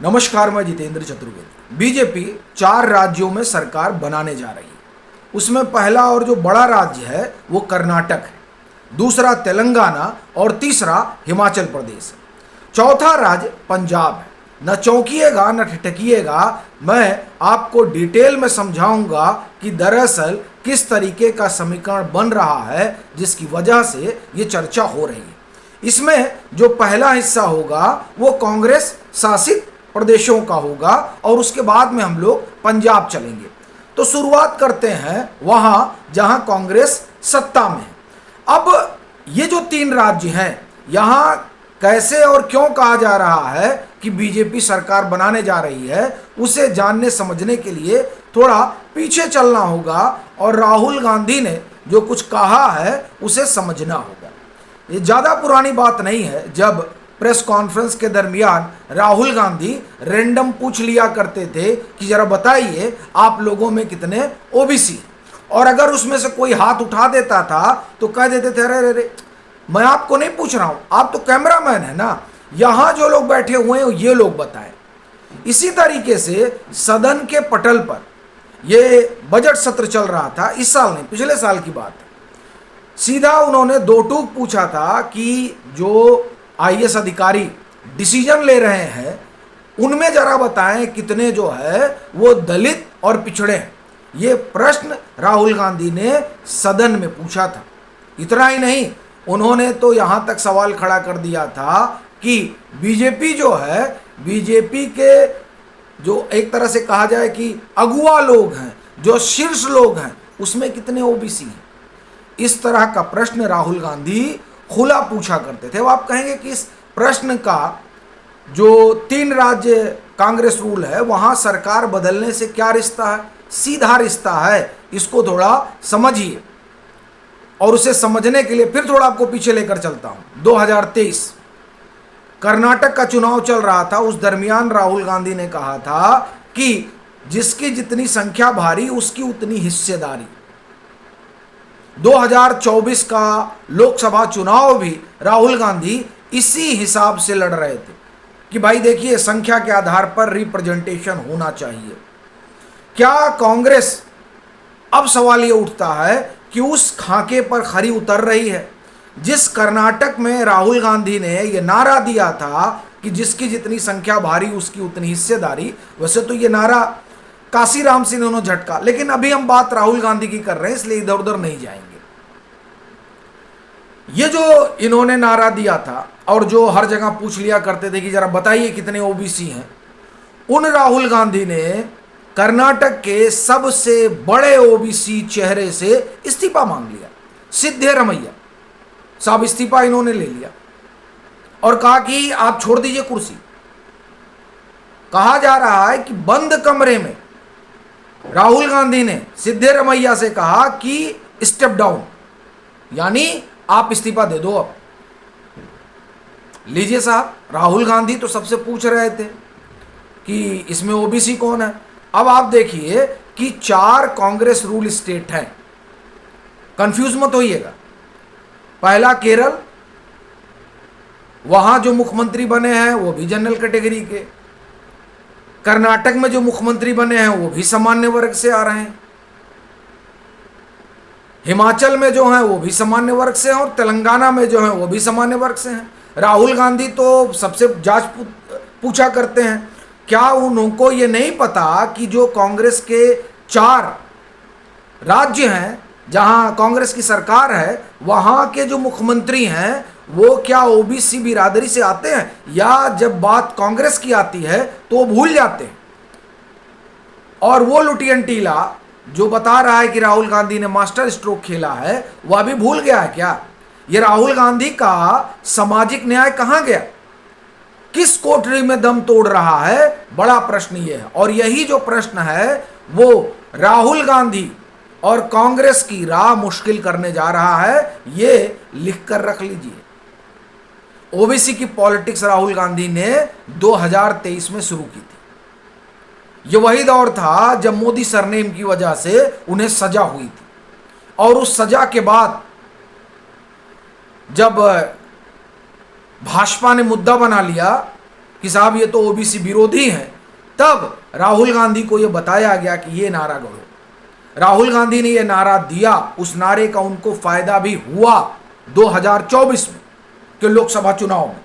नमस्कार, मैं जितेंद्र चतुर्वेदी। बीजेपी 4 राज्यों में सरकार बनाने जा रही है। उसमें पहला और जो बड़ा राज्य है वो कर्नाटक है, दूसरा तेलंगाना और तीसरा हिमाचल प्रदेश है। चौथा राज्य पंजाब है। न चौंकिएगा न ठिठकिएगा, मैं आपको डिटेल में समझाऊंगा कि दरअसल किस तरीके का समीकरण बन रहा है जिसकी वजह से ये चर्चा हो रही है। इसमें जो पहला हिस्सा होगा वो कांग्रेस शासित प्रदेशों का होगा और उसके बाद में हम लोग पंजाब चलेंगे। तो शुरुआत करते हैं वहां जहां कांग्रेस सत्ता में है। अब ये जो 3 राज्य हैं, यहां कैसे और क्यों कहा जा रहा है कि बीजेपी सरकार बनाने जा रही है, उसे जानने समझने के लिए थोड़ा पीछे चलना होगा और राहुल गांधी ने जो कुछ कहा है उसे समझना होगा। ये ज़्यादा पुरानी बात नहीं है जब प्रेस कॉन्फ्रेंस के दरमियान राहुल गांधी रैंडम पूछ लिया करते थे कि जरा बताइए आप लोगों में कितने ओबीसी, और अगर उसमें से कोई हाथ उठा देता था तो कह देते थे अरे अरे मैं आपको नहीं पूछ रहा हूं, आप तो कैमरामैन है ना, यहां जो लोग बैठे हुए हैं ये लोग बताएं। इसी तरीके से सदन के पटल पर ये बजट सत्र चल रहा था, इस साल नहीं पिछले साल की बात है। सीधा उन्होंने 2 टूक पूछा था कि जो आईएएस अधिकारी डिसीजन ले रहे हैं उनमें जरा बताएं कितने जो है वो दलित और पिछड़े हैं। ये प्रश्न राहुल गांधी ने सदन में पूछा था। इतना ही नहीं, उन्होंने तो यहां तक सवाल खड़ा कर दिया था कि बीजेपी जो है, बीजेपी के जो एक तरह से कहा जाए कि अगुआ लोग हैं, जो शीर्ष लोग हैं, उसमें कितने ओबीसी हैं। इस तरह का प्रश्न राहुल गांधी खुला पूछा करते थे। अब आप कहेंगे कि इस प्रश्न का जो 3 राज्य कांग्रेस रूल है वहां सरकार बदलने से क्या रिश्ता है? सीधा रिश्ता है, इसको थोड़ा समझिए। और उसे समझने के लिए फिर थोड़ा आपको पीछे लेकर चलता हूं। 2023 कर्नाटक का चुनाव चल रहा था, उस दरमियान राहुल गांधी ने कहा था कि जिसकी जितनी संख्या भारी उसकी उतनी हिस्सेदारी। 2024 का लोकसभा चुनाव भी राहुल गांधी इसी हिसाब से लड़ रहे थे कि भाई देखिए संख्या के आधार पर रिप्रेजेंटेशन होना चाहिए। क्या कांग्रेस, अब सवाल ये उठता है कि उस खाके पर खरी उतर रही है? जिस कर्नाटक में राहुल गांधी ने यह नारा दिया था कि जिसकी जितनी संख्या भारी उसकी उतनी हिस्सेदारी, वैसे तो ये नारा काशीराम सिंह ने झटका, लेकिन अभी हम बात राहुल गांधी की कर रहे हैं इसलिए इधर उधर नहीं जाएंगे। ये जो इन्होंने नारा दिया था और जो हर जगह पूछ लिया करते थे कि जरा बताइए कितने ओबीसी हैं, उन राहुल गांधी ने कर्नाटक के सबसे बड़े ओबीसी चेहरे से इस्तीफा मांग लिया। सिद्धरामैया साहब इस्तीफा इन्होंने ले लिया और कहा कि आप छोड़ दीजिए कुर्सी। कहा जा रहा है कि बंद कमरे में राहुल गांधी ने सिद्धरामैया से कहा कि स्टेप डाउन, यानी आप इस्तीफा दे दो। अब लीजिए साहब, राहुल गांधी तो सबसे पूछ रहे थे कि इसमें ओबीसी कौन है। अब आप देखिए कि 4 कांग्रेस रूल स्टेट हैं, कंफ्यूज मत होइएगा। पहला केरल, वहां जो मुख्यमंत्री बने हैं वो भी जनरल कैटेगरी के। कर्नाटक में जो मुख्यमंत्री बने हैं वो भी सामान्य वर्ग से आ रहे हैं। हिमाचल में जो हैं वो भी सामान्य वर्ग से हैं और तेलंगाना में जो हैं वो भी सामान्य वर्ग से हैं। राहुल गांधी तो सबसे जांच पूछा करते हैं। क्या उनको ये नहीं पता कि जो कांग्रेस के 4 राज्य हैं जहां कांग्रेस की सरकार है, वहां के जो मुख्यमंत्री हैं वो क्या ओबीसी बिरादरी से आते हैं, या जब बात कांग्रेस की आती है तो वो भूल जाते हैं? और वो लुटियन टीला जो बता रहा है कि राहुल गांधी ने मास्टर स्ट्रोक खेला है, वह भी भूल गया है क्या? ये राहुल गांधी का सामाजिक न्याय कहां गया? किस कोठरी में दम तोड़ रहा है? बड़ा प्रश्न ये है। और यही जो प्रश्न है वो राहुल गांधी और कांग्रेस की राह मुश्किल करने जा रहा है। ये लिख कर रख लीजिए। ओबीसी की पॉलिटिक्स राहुल गांधी ने 2023 में शुरू की थी। ये वही दौर था जब मोदी सरनेम की वजह से उन्हें सजा हुई थी, और उस सजा के बाद जब भाजपा ने मुद्दा बना लिया कि साहब ये तो ओबीसी विरोधी हैं, तब राहुल गांधी को ये बताया गया कि ये नारा गढ़ो। राहुल गांधी ने ये नारा दिया, उस नारे का उनको फायदा भी हुआ 2024 में के लोकसभा चुनाव में।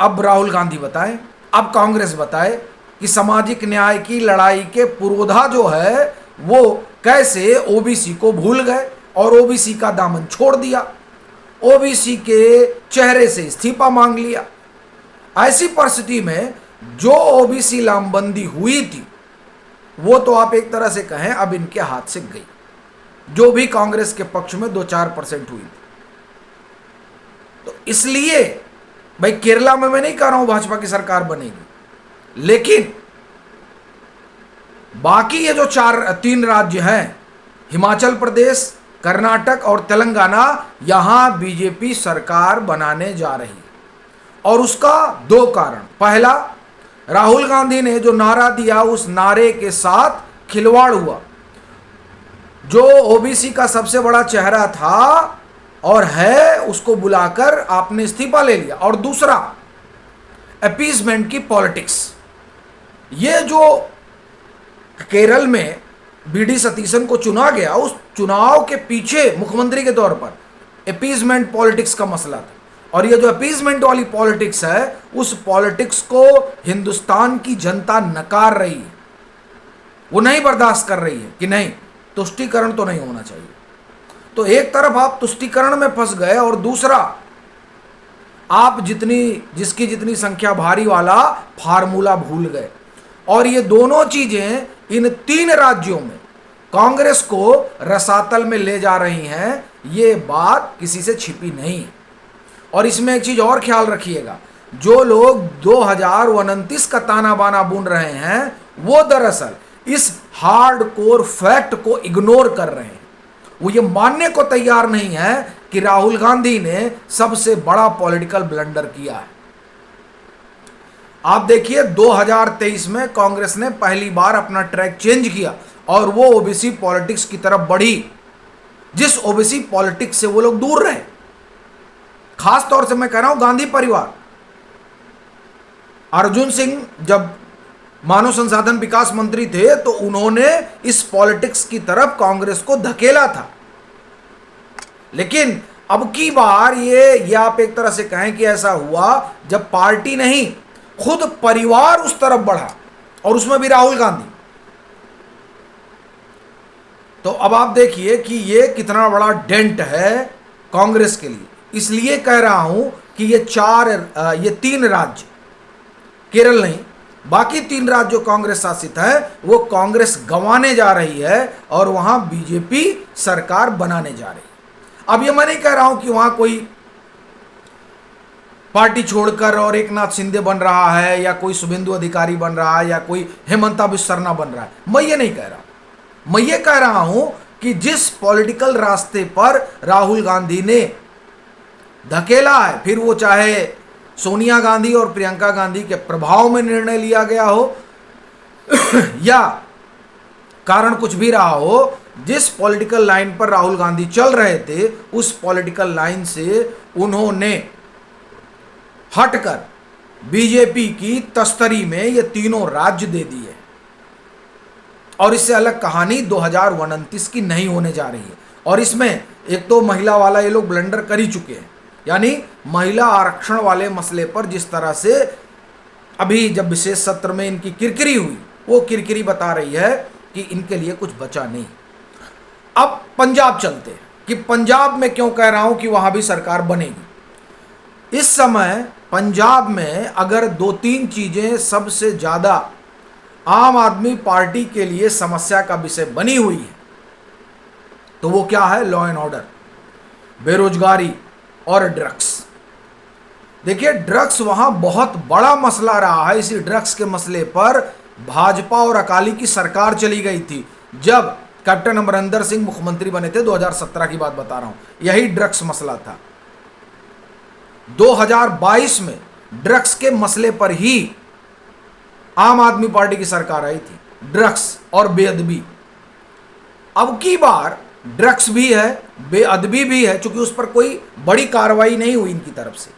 अब राहुल गांधी बताए, अब कांग्रेस बताए कि सामाजिक न्याय की लड़ाई के पुरोधा जो है वो कैसे ओबीसी को भूल गए और ओबीसी का दामन छोड़ दिया, ओबीसी के चेहरे से इस्तीफा मांग लिया। ऐसी परिस्थिति में जो ओबीसी लामबंदी हुई थी वो तो आप एक तरह से कहें अब इनके हाथ से गई, जो भी कांग्रेस के पक्ष में 2-4% हुई थी। तो इसलिए भाई केरला में मैं नहीं कह रहा हूं भाजपा की सरकार बनेगी, लेकिन बाकी ये जो 3 राज्य हैं, हिमाचल प्रदेश, कर्नाटक और तेलंगाना, यहां बीजेपी सरकार बनाने जा रही है। और उसका 2 कारण। पहला, राहुल गांधी ने जो नारा दिया उस नारे के साथ खिलवाड़ हुआ। जो ओबीसी का सबसे बड़ा चेहरा था और है, उसको बुलाकर आपने इस्तीफा ले लिया। और दूसरा, अपीसमेंट की पॉलिटिक्स। ये जो केरल में बीडी सतीशन को चुना गया, उस चुनाव के पीछे मुख्यमंत्री के तौर पर अपीसमेंट पॉलिटिक्स का मसला था। और ये जो अपीसमेंट वाली पॉलिटिक्स है, उस पॉलिटिक्स को हिंदुस्तान की जनता नकार रही है, वो नहीं बर्दाश्त कर रही है कि नहीं, तुष्टीकरण तो नहीं होना चाहिए। तो एक तरफ आप तुष्टीकरण में फंस गए और दूसरा आप जिसकी जितनी संख्या भारी वाला फार्मूला भूल गए। और ये दोनों चीजें इन 3 राज्यों में कांग्रेस को रसातल में ले जा रही हैं, ये बात किसी से छिपी नहीं है। और इसमें एक चीज और ख्याल रखिएगा, जो लोग 2029 का ताना बाना बुन रहे हैं वो दरअसल इस हार्डकोर फैक्ट को इग्नोर कर रहे हैं। वो ये मानने को तैयार नहीं है कि राहुल गांधी ने सबसे बड़ा पॉलिटिकल ब्लंडर किया है। आप देखिए 2023 में कांग्रेस ने पहली बार अपना ट्रैक चेंज किया और वो ओबीसी पॉलिटिक्स की तरफ बढ़ी, जिस ओबीसी पॉलिटिक्स से वो लोग दूर रहे। खास तौर से मैं कह रहा हूं गांधी परिवार। अर्जुन सिंह जब मानव संसाधन विकास मंत्री थे तो उन्होंने इस पॉलिटिक्स की तरफ कांग्रेस को धकेला था। लेकिन अब की बार ये आप एक तरह से कहें कि ऐसा हुआ जब पार्टी नहीं, खुद परिवार उस तरफ बढ़ा, और उसमें भी राहुल गांधी। तो अब आप देखिए कि ये कितना बड़ा डेंट है कांग्रेस के लिए। इसलिए कह रहा हूं कि ये 3 राज्य, केरल नहीं, बाकी 3 राज्य जो कांग्रेस शासित है वो कांग्रेस गंवाने जा रही है और वहां बीजेपी सरकार बनाने जा रही है। अब ये मैं नहीं कह रहा हूं कि वहां कोई पार्टी छोड़कर और एकनाथ शिंदे बन रहा है या कोई शुभेंदु अधिकारी बन रहा है या कोई हेमंता बिस्वा शर्मा बन रहा है, मैं ये नहीं कह रहा। मैं ये कह रहा हूं कि जिस पॉलिटिकल रास्ते पर राहुल गांधी ने धकेला है, फिर वो चाहे सोनिया गांधी और प्रियंका गांधी के प्रभाव में निर्णय लिया गया हो या कारण कुछ भी रहा हो, जिस पॉलिटिकल लाइन पर राहुल गांधी चल रहे थे उस पॉलिटिकल लाइन से उन्होंने हटकर बीजेपी की तस्तरी में ये तीनों राज्य दे दिए। और इससे अलग कहानी 2029 की नहीं होने जा रही है। और इसमें एक तो महिला वाला ये लोग ब्लंडर कर ही चुके हैं, यानी महिला आरक्षण वाले मसले पर जिस तरह से अभी जब विशेष सत्र में इनकी किरकिरी हुई, वो किरकिरी बता रही है कि इनके लिए कुछ बचा नहीं। अब पंजाब चलते हैं कि पंजाब में क्यों कह रहा हूं कि वहां भी सरकार बनेगी। इस समय पंजाब में अगर 2-3 चीजें सबसे ज्यादा आम आदमी पार्टी के लिए समस्या का विषय बनी हुई है तो वो क्या है? लॉ एंड ऑर्डर, बेरोजगारी और ड्रग्स। देखिए ड्रग्स वहां बहुत बड़ा मसला रहा है। इसी ड्रग्स के मसले पर भाजपा और अकाली की सरकार चली गई थी जब कैप्टन अमरिंदर सिंह मुख्यमंत्री बने थे। 2017 की बात बता रहा हूं, यही ड्रग्स मसला था। 2022 में ड्रग्स के मसले पर ही आम आदमी पार्टी की सरकार आई थी, ड्रग्स और बेअदबी। अब की बार ड्रग्स भी है, बेअदबी भी है, चूंकि उस पर कोई बड़ी कार्रवाई नहीं हुई इनकी तरफ से।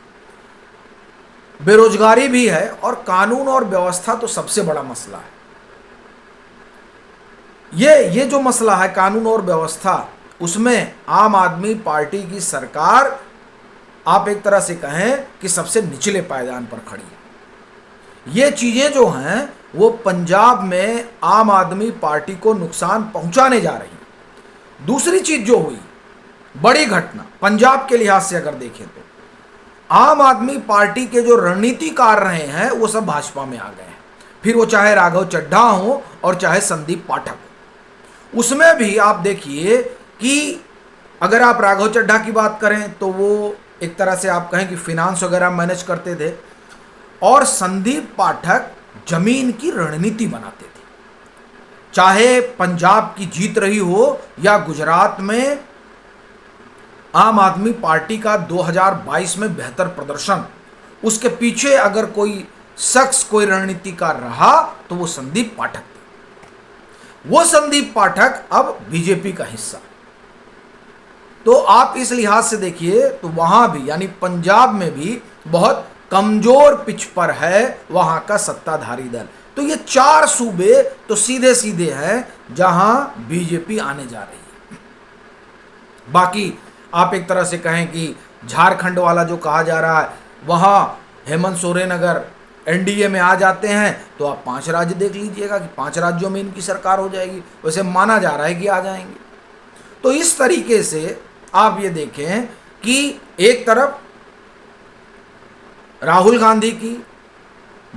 बेरोजगारी भी है और कानून और व्यवस्था तो सबसे बड़ा मसला है। ये जो मसला है कानून और व्यवस्था, उसमें आम आदमी पार्टी की सरकार आप एक तरह से कहें कि सबसे निचले पायदान पर खड़ी है। ये चीजें जो हैं वो पंजाब में आम आदमी पार्टी को नुकसान पहुंचाने जा रही है। दूसरी चीज जो हुई बड़ी घटना पंजाब के लिहाज से अगर देखें तो आम आदमी पार्टी के जो रणनीतिकार रहे हैं वो सब भाजपा में आ गए हैं, फिर वो चाहे राघव चड्ढा हो और चाहे संदीप पाठक हो। उसमें भी आप देखिए कि अगर आप राघव चड्ढा की बात करें तो वो एक तरह से आप कहें कि फिनांस वगैरह मैनेज करते थे, और संदीप पाठक जमीन की रणनीति बनाते थे। चाहे पंजाब की जीत रही हो या गुजरात में आम आदमी पार्टी का 2022 में बेहतर प्रदर्शन, उसके पीछे अगर कोई शख्स कोई रणनीतिकार रहा तो वो संदीप पाठक थे। वो संदीप पाठक अब बीजेपी का हिस्सा। तो आप इस लिहाज से देखिए तो वहां भी यानी पंजाब में भी बहुत कमजोर पिच पर है वहां का सत्ताधारी दल। तो ये 4 सूबे तो सीधे सीधे हैं जहां बीजेपी आने जा रही है। बाकी आप एक तरह से कहें कि झारखंड वाला जो कहा जा रहा है, वहां हेमंत सोरेन अगर एनडीए में आ जाते हैं तो आप 5 राज्य देख लीजिएगा कि 5 राज्यों में इनकी सरकार हो जाएगी। वैसे माना जा रहा है कि आ जाएंगे। तो इस तरीके से आप ये देखें कि एक तरफ राहुल गांधी की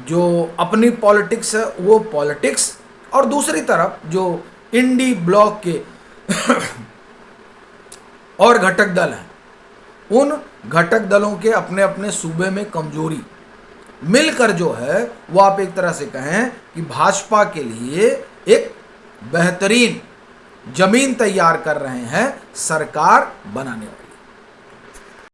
जो अपनी पॉलिटिक्स है वो पॉलिटिक्स, और दूसरी तरफ जो इंडी ब्लॉक के और घटक दल हैं, उन घटक दलों के अपने अपने सूबे में कमजोरी मिलकर जो है वो आप एक तरह से कहें कि भाजपा के लिए एक बेहतरीन जमीन तैयार कर रहे हैं सरकार बनाने वाली।